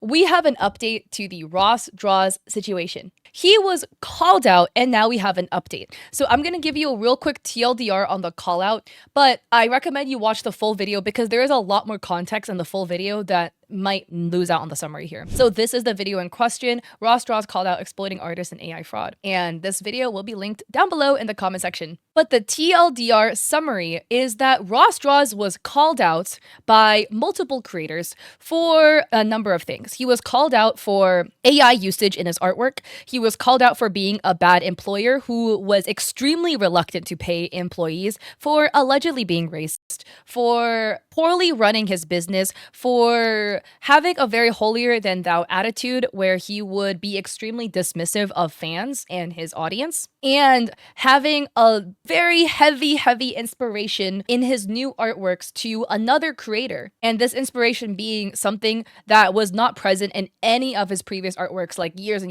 we have an update to the RossDraws situation. He was called out and now we have an update. So I'm going to give you a real quick TLDR on the call out, but I recommend you watch the full video because there is a lot more context in the full video that might lose out on the summary here. So this is the video in question. RossDraws called out exploiting artists and AI fraud. And this video will be linked down below in the comment section. But the TLDR summary is that RossDraws was called out by multiple creators for a number of things. He was called out for AI usage in his artwork. He was called out for being a bad employer who was extremely reluctant to pay employees, for allegedly being racist, for poorly running his business, for having a very holier than thou attitude where he would be extremely dismissive of fans and his audience, and having a very heavy inspiration in his new artworks to another creator. And this inspiration being something that was not present in any of his previous artworks, like years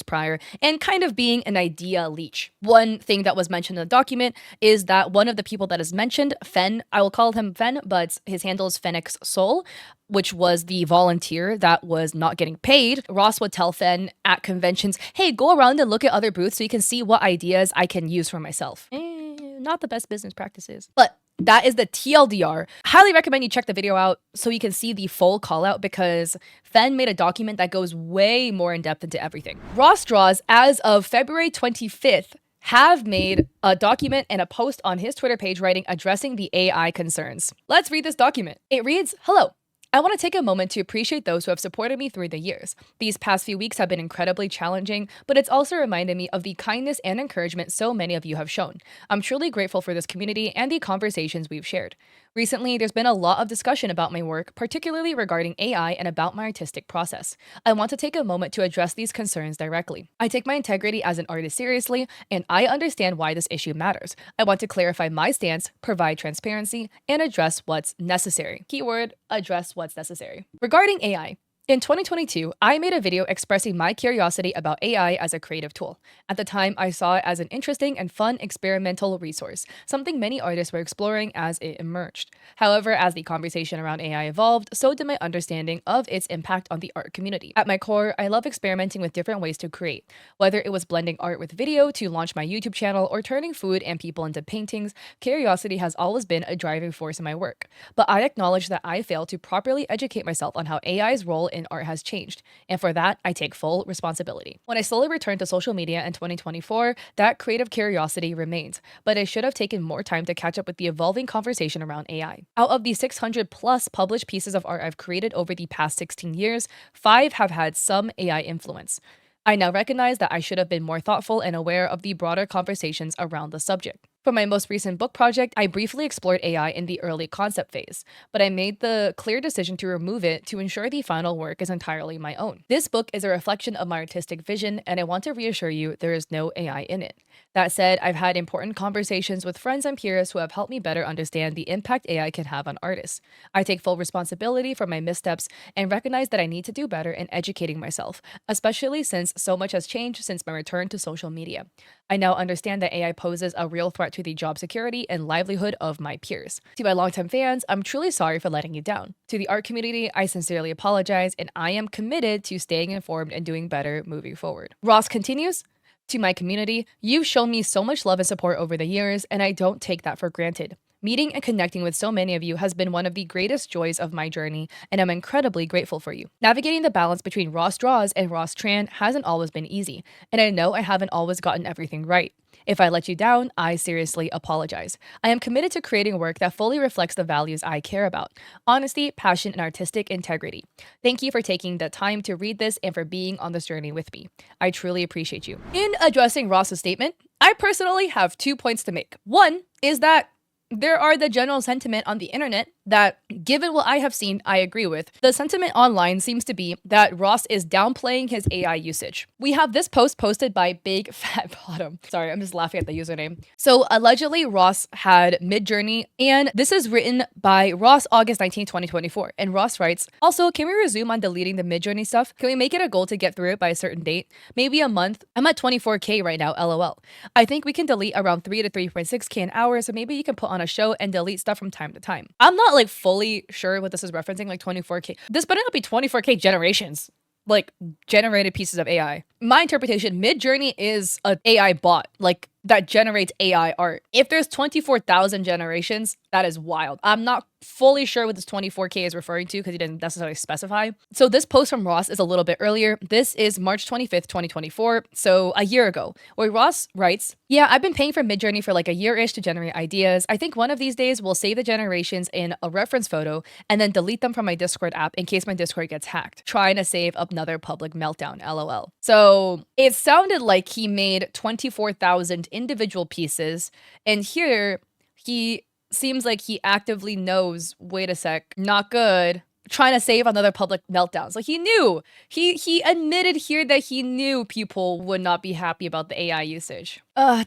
prior, and kind of being an idea leech. One thing that was mentioned in the document is that one of the people that is mentioned, Fen, I will call him Fen, but his handle is Fenix Soul, which was the volunteer that was not getting paid. Ross would tell Fen at conventions, hey, go around and look at other booths so you can see what ideas I can use for myself. Not the best business practices. But that is the TLDR. Highly recommend you check the video out so you can see the full call out because Fen made a document that goes way more in depth into everything. RossDraws, as of February 25th, have made a document and a post on his Twitter page writing addressing the AI concerns. Let's read this document. It reads, hello. I want to take a moment to appreciate those who have supported me through the years. These past few weeks have been incredibly challenging, but it's also reminded me of the kindness and encouragement so many of you have shown. I'm truly grateful for this community and the conversations we've shared. Recently, there's been a lot of discussion about my work, particularly regarding AI and about my artistic process. I want to take a moment to address these concerns directly. I take my integrity as an artist seriously, and I understand why this issue matters. I want to clarify my stance, provide transparency, and address what's necessary. Keyword, address what's necessary. Regarding AI, in 2022, I made a video expressing my curiosity about AI as a creative tool. At the time, I saw it as an interesting and fun experimental resource, something many artists were exploring as it emerged. However, as the conversation around AI evolved, so did my understanding of its impact on the art community. At my core, I love experimenting with different ways to create. Whether it was blending art with video to launch my YouTube channel or turning food and people into paintings, curiosity has always been a driving force in my work. But I acknowledge that I failed to properly educate myself on how AI's role in art has changed, and for that, I take full responsibility. When I slowly returned to social media in 2024, that creative curiosity remains, but I should have taken more time to catch up with the evolving conversation around AI. Out of the 600 plus published pieces of art I've created over the past 16 years, 5 have had some AI influence. I now recognize that I should have been more thoughtful and aware of the broader conversations around the subject. For my most recent book project, I briefly explored AI in the early concept phase, but I made the clear decision to remove it to ensure the final work is entirely my own. This book is a reflection of my artistic vision, and I want to reassure you there is no AI in it. That said, I've had important conversations with friends and peers who have helped me better understand the impact AI can have on artists. I take full responsibility for my missteps and recognize that I need to do better in educating myself, especially since so much has changed since my return to social media. I now understand that AI poses a real threat to the job security and livelihood of my peers. To my longtime fans, I'm truly sorry for letting you down. To the art community, I sincerely apologize, and I am committed to staying informed and doing better moving forward. Ross continues, to my community, you've shown me so much love and support over the years, and I don't take that for granted. Meeting and connecting with so many of you has been one of the greatest joys of my journey, and I'm incredibly grateful for you. Navigating the balance between RossDraws and RossTran hasn't always been easy, and I know I haven't always gotten everything right. If I let you down, I seriously apologize. I am committed to creating work that fully reflects the values I care about: honesty, passion, and artistic integrity. Thank you for taking the time to read this and for being on this journey with me. I truly appreciate you. In addressing Ross's statement, I personally have 2 points to make. One is that there are the general sentiment on the internet that, given what I have seen, I agree with. The sentiment online seems to be that Ross is downplaying his AI usage. We have this post posted by Big Fat Bottom. Sorry, I'm just laughing at the username. So allegedly, Ross had Midjourney, and this is written by Ross August 19, 2024. And Ross writes, also, can we resume on deleting the Midjourney stuff? Can we make it a goal to get through it by a certain date? Maybe a month? I'm at 24K right now, LOL. I think we can delete around 3 to 3.6K an hour, so maybe you can put on a show and delete stuff from time to time. I'm not like fully sure what this is referencing, like 24K. This better not be 24K generations, like generated pieces of AI. My interpretation, Midjourney is an AI bot, like that generates AI art. If there's 24,000 generations, that is wild. I'm not fully sure what this 24K is referring to because he didn't necessarily specify. So this post from Ross is a little bit earlier. This is March 25th, 2024, so a year ago, where Ross writes, yeah, I've been paying for Midjourney for like a year-ish to generate ideas. I think one of these days we'll save the generations in a reference photo and then delete them from my Discord app in case my Discord gets hacked. Trying to save another public meltdown, lol. So it sounded like he made 24,000 individual pieces, and here he seems like he actively knows, wait a sec, not good, trying to save another public meltdown. So he knew, he admitted here that he knew people would not be happy about the AI usage.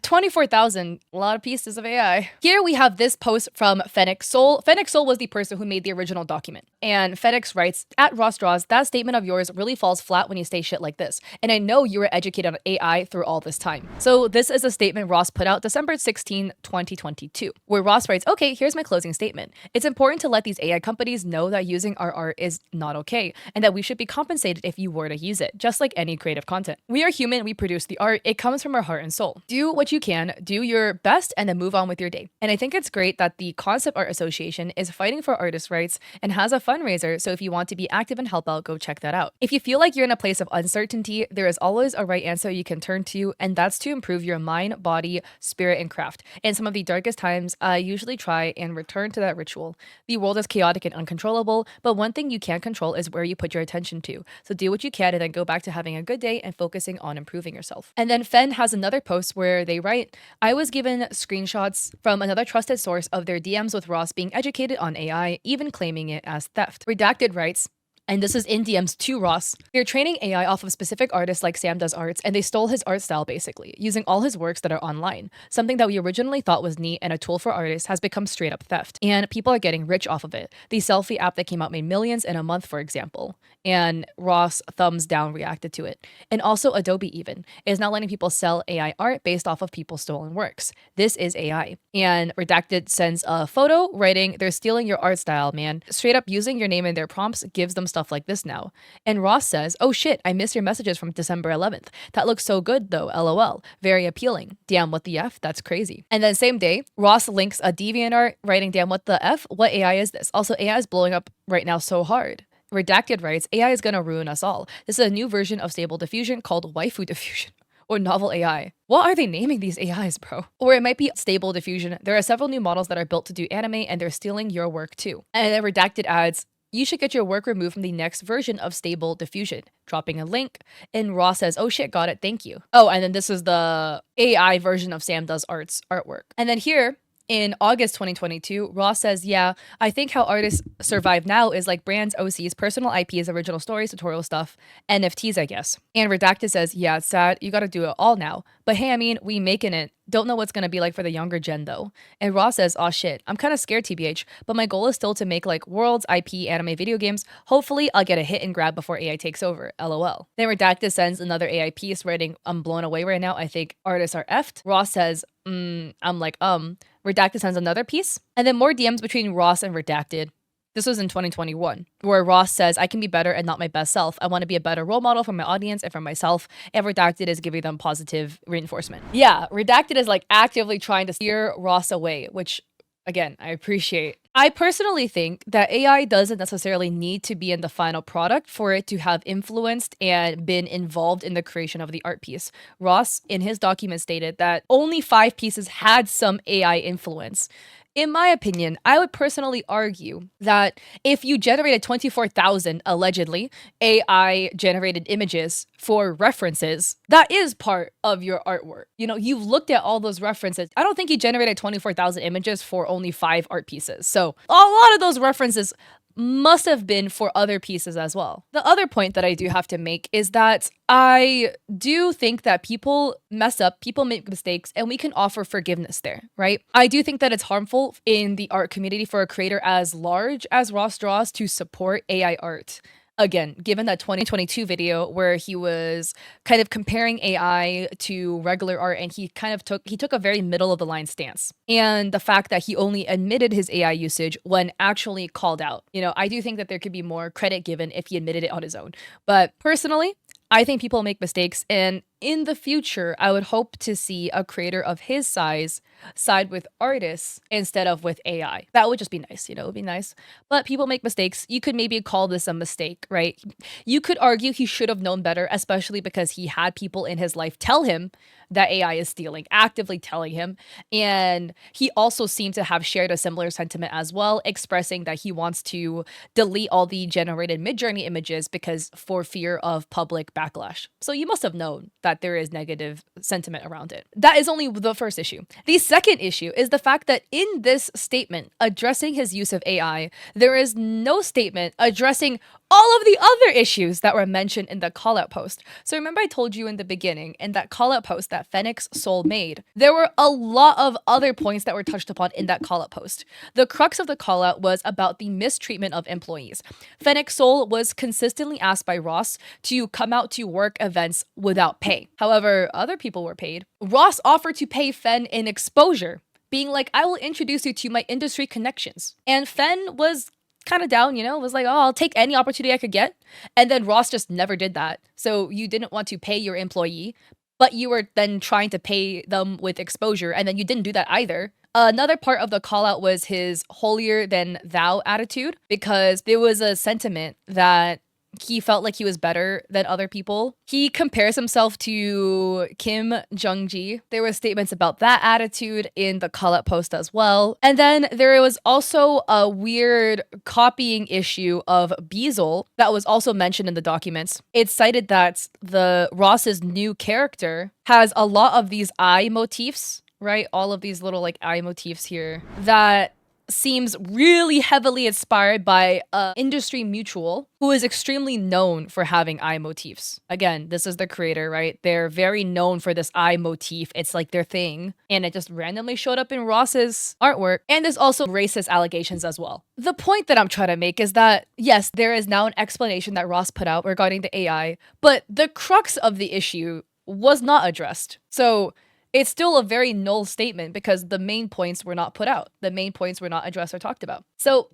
24,000, a lot of pieces of AI. Here we have this post from Fennec Soul. Fennec Soul was the person who made the original document. And Fennec writes, at RossDraws, that statement of yours really falls flat when you say shit like this. And I know you were educated on AI through all this time. So this is a statement Ross put out December 16, 2022, where Ross writes, okay, here's my closing statement. It's important to let these AI companies know that using our art is not okay, and that we should be compensated if you were to use it, just like any creative content. We are human, we produce the art, it comes from our heart and soul. Do what you can, do your best, and then move on with your day. And I think it's great that the Concept Art Association is fighting for artist rights and has a fundraiser, so if you want to be active and help out, go check that out. If you feel like you're in a place of uncertainty, there is always a right answer you can turn to, and that's to improve your mind, body, spirit, and craft. In some of the darkest times, I usually try and return to that ritual. The world is chaotic and uncontrollable, but one thing you can't control is where you put your attention to. So do what you can and then go back to having a good day and focusing on improving yourself. And then Fen has another post where they write, I was given screenshots from another trusted source of their DMs with Ross being educated on AI, even claiming it as theft. Redacted writes, and this is in DMs to Ross, they're training AI off of specific artists like Sam Does Arts, and they stole his art style basically, using all his works that are online. Something that we originally thought was neat and a tool for artists has become straight up theft. And people are getting rich off of it. The selfie app that came out made millions in a month, for example. And Ross thumbs down reacted to it. And also Adobe even is now letting people sell AI art based off of people's stolen works. This is AI. And Redacted sends a photo writing, they're stealing your art style, man. Straight up using your name in their prompts gives them stuff like this now. And Ross says, oh shit, I missed your messages from December 11th. That looks so good though, lol. Very appealing. Damn, what the F? That's crazy. And then same day, Ross links a DeviantArt writing, damn, what the F? What AI is this? Also, AI is blowing up right now so hard. Redacted writes, AI is gonna ruin us all. This is a new version of Stable Diffusion called Waifu Diffusion. Or Novel AI. What are they naming these AIs, bro? Or it might be Stable Diffusion. There are several new models that are built to do anime and they're stealing your work too. And then Redacted adds, you should get your work removed from the next version of Stable Diffusion. Dropping a link. And Ross says, oh shit, got it, thank you. Oh, and then this is the AI version of Sam Does Art's artwork. And then here, in August 2022, Ross says, yeah, I think how artists survive now is like brands, OCs, personal IPs, original stories, tutorial stuff, NFTs, I guess. And Redacted says, yeah, it's sad. You gotta do it all now. But hey, I mean, we making it. Don't know what's gonna be like for the younger gen though. And Ross says, aw shit, I'm kind of scared TBH, but my goal is still to make like worlds, IP, anime, video games. Hopefully I'll get a hit and grab before AI takes over, lol. Then Redacted sends another AI piece writing, I'm blown away right now. I think artists are effed. Ross says, I'm like, Redacted sends another piece. And then more DMs between Ross and Redacted. This was in 2021, where Ross says, I can be better and not my best self. I want to be a better role model for my audience and for myself. And Redacted is giving them positive reinforcement. Yeah, Redacted is like actively trying to steer Ross away, which again, I appreciate. I personally think that AI doesn't necessarily need to be in the final product for it to have influenced and been involved in the creation of the art piece. Ross, in his document, stated that only 5 pieces had some AI influence. In my opinion, I would personally argue that if you generated 24,000 allegedly AI generated images for references, that is part of your artwork. You know, you've looked at all those references. I don't think you generated 24,000 images for only 5 art pieces. So a lot of those references must have been for other pieces as well. The other point that I do have to make is that I do think that people mess up, people make mistakes, and we can offer forgiveness there, right? I do think that it's harmful in the art community for a creator as large as RossDraws to support AI art. Again, given that 2022 video where he was kind of comparing AI to regular art and he took a very middle of the line stance. And the fact that he only admitted his AI usage when actually called out. I do think that there could be more credit given if he admitted it on his own. But personally, I think people make mistakes, and in the future, I would hope to see a creator of his size side with artists instead of with AI. That would just be nice, it would be nice. But people make mistakes. You could maybe call this a mistake, right? You could argue he should have known better, especially because he had people in his life tell him that AI is stealing, actively telling him. And he also seemed to have shared a similar sentiment as well, expressing that he wants to delete all the generated Midjourney images because for fear of public backlash. So you must have known that there is negative sentiment around it. That is only the first issue. The second issue is the fact that in this statement addressing his use of AI, there is no statement addressing all of the other issues that were mentioned in the callout post. So remember I told you in the beginning, in that callout post that Phoenix Soul made, there were a lot of other points that were touched upon in that callout post. The crux of the callout was about the mistreatment of employees. Phoenix Soul was consistently asked by Ross to come out to work events without pay. However, other people were paid. Ross offered to pay Fen in exposure, being like, I will introduce you to my industry connections. And Fen was kind of down, was like, oh, I'll take any opportunity I could get. And then Ross just never did that. So you didn't want to pay your employee, but you were then trying to pay them with exposure. And then you didn't do that either. Another part of the call out was his holier than thou attitude, because there was a sentiment that he felt like he was better than other people. He compares himself to Kim Jong-ji. There were statements about that attitude in the call-out post as well. And then there was also a weird copying issue of Beazle that was also mentioned in the documents. It cited that the Ross's new character has a lot of these eye motifs, right? All of these little eye motifs here that seems really heavily inspired by an industry mutual who is extremely known for having eye motifs. Again, this is the creator, right? They're very known for this eye motif. It's like their thing. And it just randomly showed up in Ross's artwork. And there's also racist allegations as well. The point that I'm trying to make is that, yes, there is now an explanation that Ross put out regarding the AI, but the crux of the issue was not addressed. So it's still a very null statement because the main points were not put out. The main points were not addressed or talked about. So,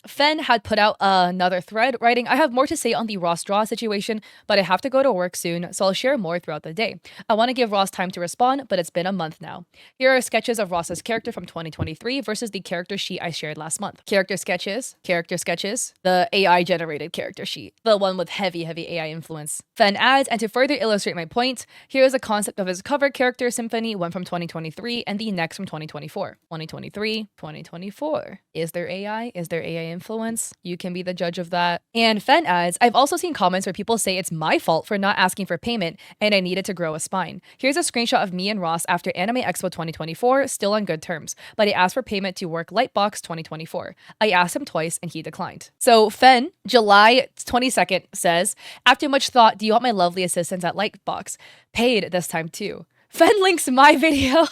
Fen had put out another thread writing, I have more to say on the RossDraws situation, but I have to go to work soon, so I'll share more throughout the day. I want to give Ross time to respond, but it's been a month now. Here are sketches of Ross's character from 2023 versus the character sheet I shared last month. Character sketches, the AI-generated character sheet, the one with heavy AI influence. Fen adds, and to further illustrate my point, here is a concept of his cover character symphony, one from 2023 and the next from 2024. 2024. Is there AI? Is there AI influence? You can be the judge of that. And Fen adds, I've also seen comments where people say it's my fault for not asking for payment and I needed to grow a spine. Here's a screenshot of me and Ross after Anime Expo 2024, still on good terms, but he asked for payment to work Lightbox 2024. I asked him twice and he declined. So Fen, July 22nd says, after much thought, do you want my lovely assistance at Lightbox? Paid this time too. Fen links my video.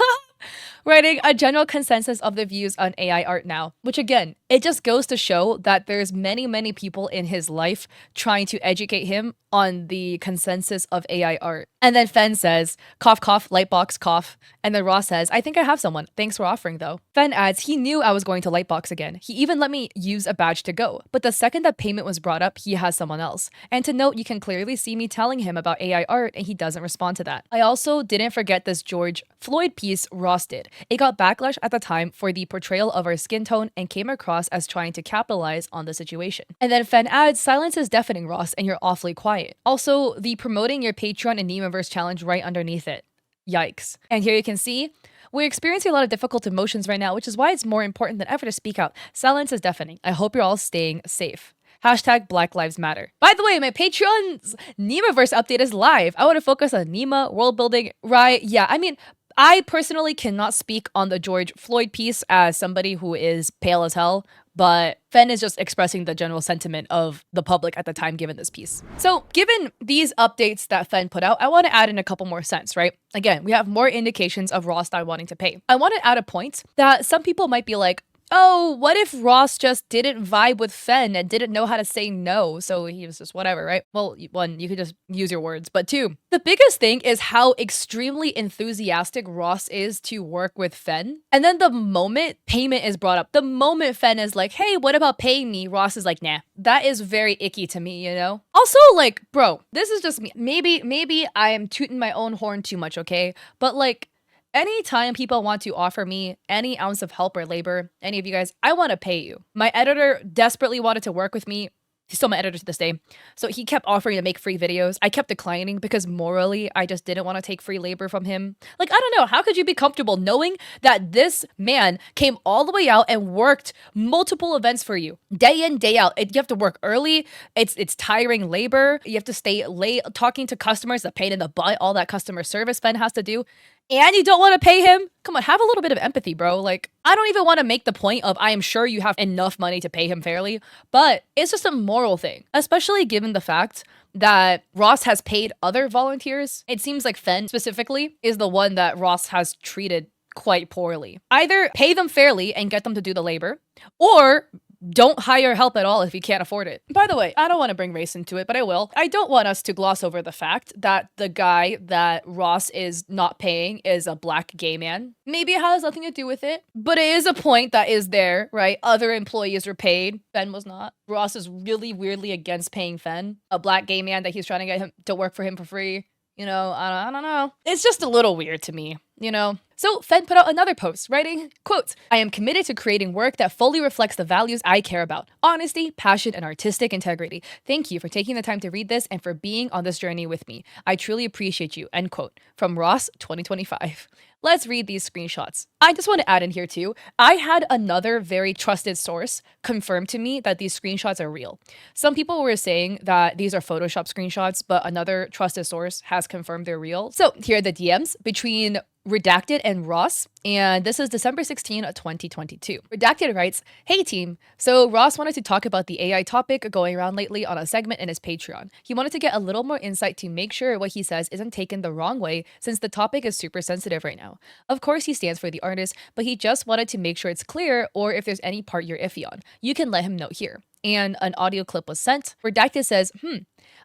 Writing a general consensus of the views on AI art now, which again, it just goes to show that there's many people in his life trying to educate him on the consensus of AI art. And then Fen says, cough, Lightbox, cough. And then Ross says, I think I have someone. Thanks for offering though. Fen adds, he knew I was going to Lightbox again. He even let me use a badge to go. But the second that payment was brought up, he has someone else. And to note, you can clearly see me telling him about AI art and he doesn't respond to that. I also didn't forget this George Floyd piece Ross did. It got backlash at the time for the portrayal of our skin tone and came across as trying to capitalize on the situation. And then Fen adds, silence is deafening, Ross, and you're awfully quiet. Also, the promoting your Patreon and Nemaverse challenge right underneath it. Yikes. And here you can see, we're experiencing a lot of difficult emotions right now, which is why it's more important than ever to speak out. Silence is deafening. I hope you're all staying safe. Hashtag Black Lives Matter. By the way, my Patreon's Nemaverse update is live. I want to focus on Nema, world building, right? Yeah, I mean, I personally cannot speak on the George Floyd piece as somebody who is pale as hell, but Fen is just expressing the general sentiment of the public at the time given this piece. So given these updates that Fen put out, I want to add in a couple more cents, right? Again, we have more indications of Ross not wanting to pay. I want to add a point that some people might be like, oh, what if Ross just didn't vibe with Fen and didn't know how to say no? So he was just whatever, right? Well, one, you could just use your words. But two, the biggest thing is how extremely enthusiastic Ross is to work with Fen. And then the moment payment is brought up, the moment Fen is like, hey, what about paying me? Ross is like, nah. That is very icky to me, you know? Also, like, bro, this is just me. Maybe I am tooting my own horn too much, okay? But like, anytime people want to offer me any ounce of help or labor, any of you guys, I want to pay you. My editor desperately wanted to work with me. He's still my editor to this day. So he kept offering to make free videos. I kept declining because morally, I just didn't want to take free labor from him. Like, I don't know. How could you be comfortable knowing that this man came all the way out and worked multiple events for you? Day in, day out. You have to work early. It's tiring labor. You have to stay late talking to customers, the pain in the butt, all that customer service Ben has to do. And you don't want to pay him? Come on, have a little bit of empathy, bro. Like, I don't even want to make the point of I am sure you have enough money to pay him fairly, but it's just a moral thing, especially given the fact that Ross has paid other volunteers. It seems like Fen specifically is the one that Ross has treated quite poorly. Either pay them fairly and get them to do the labor, or don't hire help at all if you can't afford it. By the way, I don't want to bring race into it, but I will. I don't want us to gloss over the fact that the guy that Ross is not paying is a black gay man. Maybe it has nothing to do with it, but it is a point that is there, right? Other employees were paid. Fen was not. Ross is really weirdly against paying Fen, a black gay man that he's trying to get him to work for him for free. You know, I don't know. It's just a little weird to me, you know? So Fen put out another post writing, quote, I am committed to creating work that fully reflects the values I care about. Honesty, passion, and artistic integrity. Thank you for taking the time to read this and for being on this journey with me. I truly appreciate you, end quote. From Ross 2025. Let's read these screenshots. I just want to add in here too, I had another very trusted source confirm to me that these screenshots are real. Some people were saying that these are Photoshop screenshots, but another trusted source has confirmed they're real. So here are the DMs between Redacted and Ross, and this is December 16, 2022. Redacted writes, hey team, so Ross wanted to talk about the AI topic going around lately on a segment in his Patreon. He wanted to get a little more insight to make sure what he says isn't taken the wrong way since the topic is super sensitive right now. Of course he stands for the artist, but he just wanted to make sure it's clear or if there's any part you're iffy on. You can let him know here. And an audio clip was sent. Redacted says,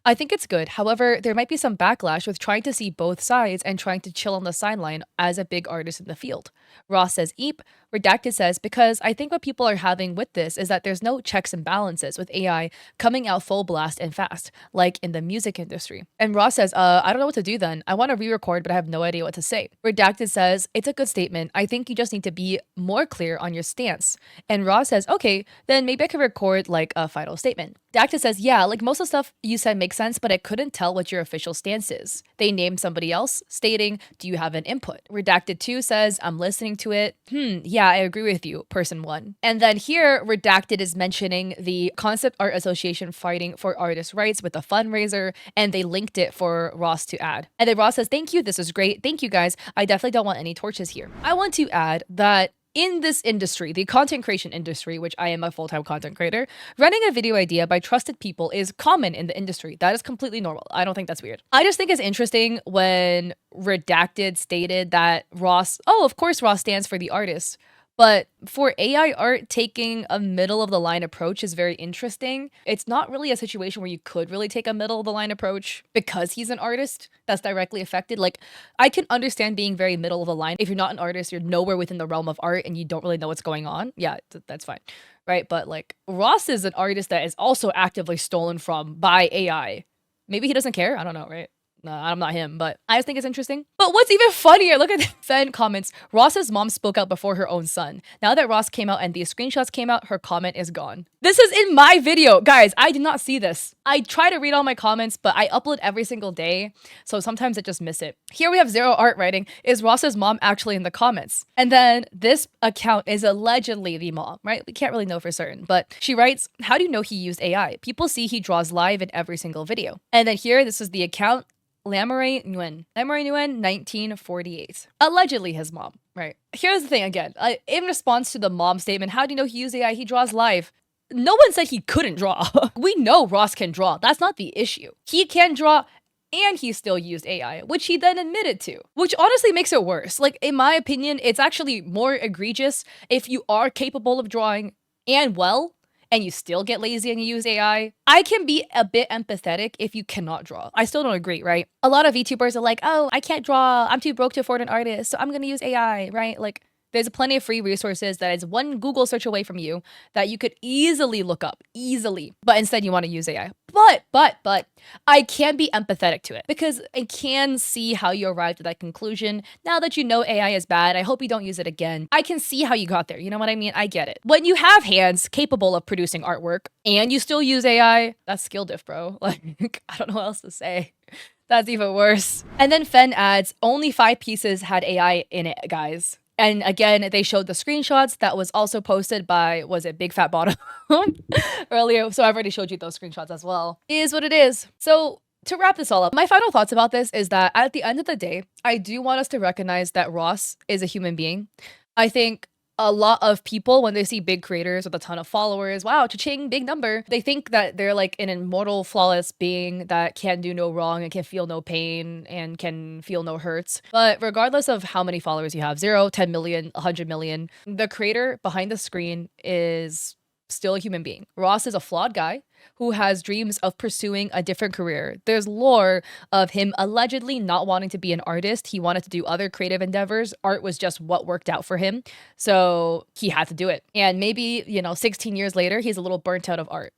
I think it's good. However, there might be some backlash with trying to see both sides and trying to chill on the sideline as a big artist in the field. Ross says, eep. Redacted says, because I think what people are having with this is that there's no checks and balances with AI coming out full blast and fast, like in the music industry. And Ross says, I don't know what to do then. I want to re-record, but I have no idea what to say. Redacted says, it's a good statement. I think you just need to be more clear on your stance. And Ross says, okay, then maybe I could record like a final statement. Redacted says, yeah, like most of the stuff you said makes sense, but I couldn't tell what your official stance is. They named somebody else, stating, do you have an input? Redacted 2 says, I'm listening to it. Yeah, I agree with you, person 1. And then here, Redacted is mentioning the Concept Art Association fighting for artist rights with a fundraiser, and they linked it for Ross to add. And then Ross says, thank you, this is great. Thank you guys. I definitely don't want any torches here. I want to add that in this industry, the content creation industry, which I am a full-time content creator, running a video idea by trusted people is common in the industry. That is completely normal. I don't think that's weird. I just think it's interesting when Redacted stated that Ross, of course Ross stands for the artist. But for AI art, taking a middle-of-the-line approach is very interesting. It's not really a situation where you could really take a middle-of-the-line approach because he's an artist that's directly affected. Like, I can understand being very middle-of-the-line. If you're not an artist, you're nowhere within the realm of art and you don't really know what's going on. Yeah, that's fine, right? But, like, Ross is an artist that is also actively stolen from by AI. Maybe he doesn't care. I don't know, right? No, I'm not him, but I just think it's interesting. But what's even funnier, look at the Fen comments. Ross's mom spoke out before her own son. Now that Ross came out and these screenshots came out, her comment is gone. This is in my video. Guys, I did not see this. I try to read all my comments, but I upload every single day, so sometimes I just miss it. Here we have Zero Art writing, is Ross's mom actually in the comments? And then this account is allegedly the mom, right? We can't really know for certain, but she writes, how do you know he used AI? People see he draws live in every single video. And then here, this is the account, Lamoray Nguyen, 1948. Allegedly his mom, right? Here's the thing again, in response to the mom statement, how do you know he used AI? He draws live. No one said he couldn't draw. We know Ross can draw. That's not the issue. He can draw and he still used AI, which he then admitted to, which honestly makes it worse. Like, in my opinion, it's actually more egregious if you are capable of drawing and well, and you still get lazy and you use AI. I can be a bit empathetic if you cannot draw. I still don't agree, right? A lot of VTubers are like, oh, I can't draw. I'm too broke to afford an artist, so I'm gonna use AI, right? Like, there's plenty of free resources that is one Google search away from you that you could easily look up, easily. But instead you want to use AI. But I can be empathetic to it because I can see how you arrived at that conclusion. Now that you know AI is bad, I hope you don't use it again. I can see how you got there. You know what I mean? I get it. When you have hands capable of producing artwork and you still use AI, that's skill diff, bro. Like, I don't know what else to say. That's even worse. And then Fen adds, only 5 pieces had AI in it, guys. And again, they showed the screenshots that was also posted by, was it Big Fat Bottom earlier? So I've already showed you those screenshots as well. It is what it is. So to wrap this all up, my final thoughts about this is that at the end of the day, I do want us to recognize that Ross is a human being. I think a lot of people, when they see big creators with a ton of followers, wow, cha-ching, big number, they think that they're like an immortal, flawless being that can do no wrong and can feel no pain and can feel no hurts. But regardless of how many followers you have, 0, 10 million, 100 million, the creator behind the screen is still a human being. Ross is a flawed guy who has dreams of pursuing a different career. There's lore of him allegedly not wanting to be an artist. He wanted to do other creative endeavors. Art was just what worked out for him. So he had to do it. And maybe, 16 years later, he's a little burnt out of art.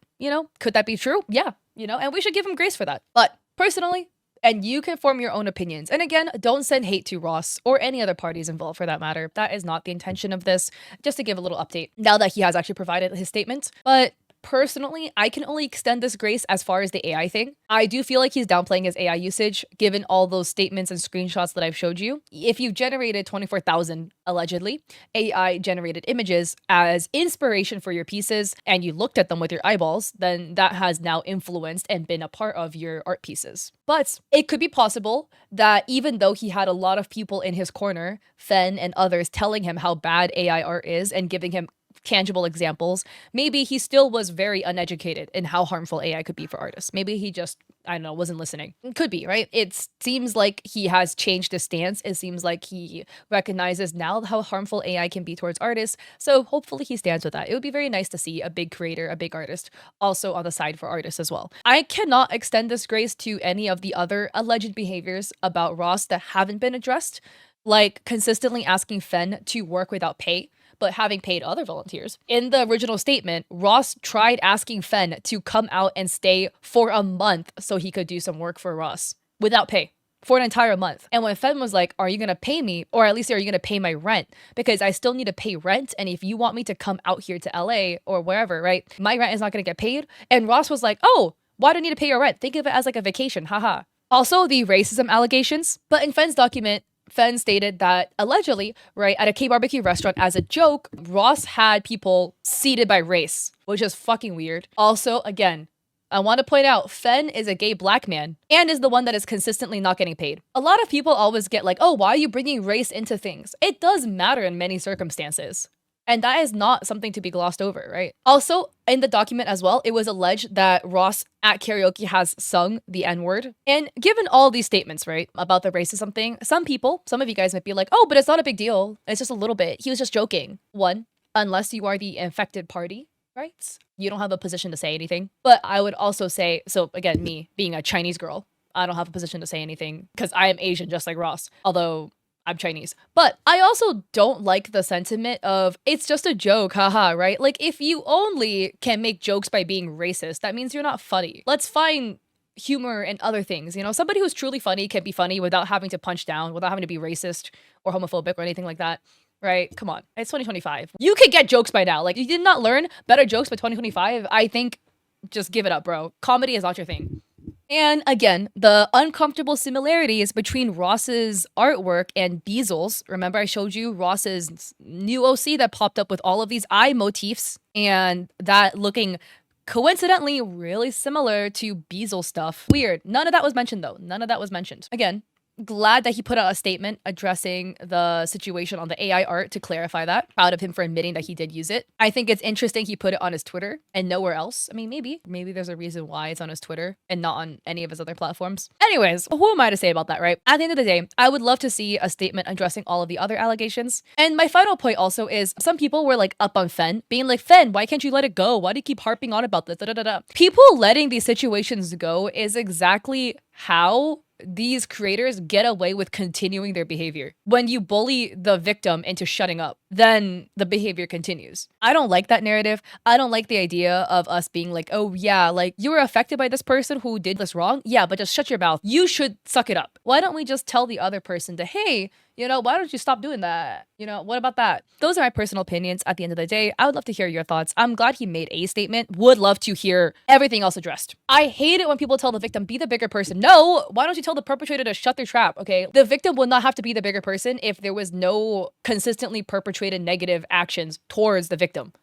Could that be true? Yeah, and we should give him grace for that. But personally, and you can form your own opinions. And again, don't send hate to Ross or any other parties involved for that matter. That is not the intention of this. Just to give a little update now that he has actually provided his statement. But personally, I can only extend this grace as far as the AI thing. I do feel like he's downplaying his AI usage, given all those statements and screenshots that I've showed you. If you've generated 24,000, allegedly, AI-generated images as inspiration for your pieces, and you looked at them with your eyeballs, then that has now influenced and been a part of your art pieces. But it could be possible that even though he had a lot of people in his corner, Fen and others, telling him how bad AI art is and giving him tangible examples, maybe he still was very uneducated in how harmful AI could be for artists. Maybe he just, I don't know, wasn't listening. Could be, right? It seems like he has changed his stance. It seems like he recognizes now how harmful AI can be towards artists. So hopefully he stands with that. It would be very nice to see a big creator, a big artist, also on the side for artists as well. I cannot extend this grace to any of the other alleged behaviors about Ross that haven't been addressed, like consistently asking Fen to work without pay, but having paid other volunteers. In the original statement, Ross tried asking Fen to come out and stay for a month so he could do some work for Ross without pay for an entire month. And when Fen was like, are you gonna pay me? Or at least are you gonna pay my rent? Because I still need to pay rent. And if you want me to come out here to LA or wherever, right? My rent is not gonna get paid. And Ross was like, oh, why do I need to pay your rent? Think of it as like a vacation, haha. Also, the racism allegations. But in Fen's document, Fen stated that allegedly, right, at a K-barbecue restaurant as a joke, Ross had people seated by race, which is fucking weird. Also, again, I want to point out, Fen is a gay black man and is the one that is consistently not getting paid. A lot of people always get like, oh, why are you bringing race into things? It does matter in many circumstances. And that is not something to be glossed over, right? Also, in the document as well, it was alleged that Ross at karaoke has sung the N-word. And given all these statements, right, about the racism thing, some of you guys might be like, oh, but it's not a big deal. It's just a little bit. He was just joking. One, unless you are the infected party, right? You don't have a position to say anything. But I would also say, so again, me being a Chinese girl, I don't have a position to say anything because I am Asian just like Ross. Although I'm Chinese. But I also don't like the sentiment of, it's just a joke, haha, right? Like, if you only can make jokes by being racist, that means you're not funny. Let's find humor in other things. Somebody who's truly funny can be funny without having to punch down, without having to be racist or homophobic or anything like that. Right? Come on. It's 2025. You can get jokes by now. Like, you did not learn better jokes by 2025. I think just give it up, bro. Comedy is not your thing. And again, the uncomfortable similarities between Ross's artwork and Beazel's. Remember I showed you Ross's new OC that popped up with all of these eye motifs and that looking coincidentally really similar to Beazel stuff. Weird. None of that was mentioned though. None of that was mentioned. Again, glad that he put out a statement addressing the situation on the AI art to clarify that. Proud of him for admitting that he did use it. I think it's interesting he put it on his Twitter and nowhere else. I mean, maybe there's a reason why it's on his Twitter and not on any of his other platforms. Anyways, who am I to say about that, right? At the end of the day, I would love to see a statement addressing all of the other allegations. And my final point also is some people were like up on Fen, being like, Fen, why can't you let it go? Why do you keep harping on about this? Da, da, da, da. People letting these situations go is exactly how these creators get away with continuing their behavior. When you bully the victim into shutting up, then the behavior continues. I don't like that narrative. I don't like the idea of us being like, oh yeah, like you were affected by this person who did this wrong. Yeah, but just shut your mouth. You should suck it up. Why don't we just tell the other person to, hey, why don't you stop doing that? What about that? Those are my personal opinions at the end of the day. I would love to hear your thoughts. I'm glad he made a statement. Would love to hear everything else addressed. I hate it when people tell the victim, be the bigger person. No, why don't you tell the perpetrator to shut their trap, okay? The victim would not have to be the bigger person if there was no consistently perpetrated negative actions towards the victim.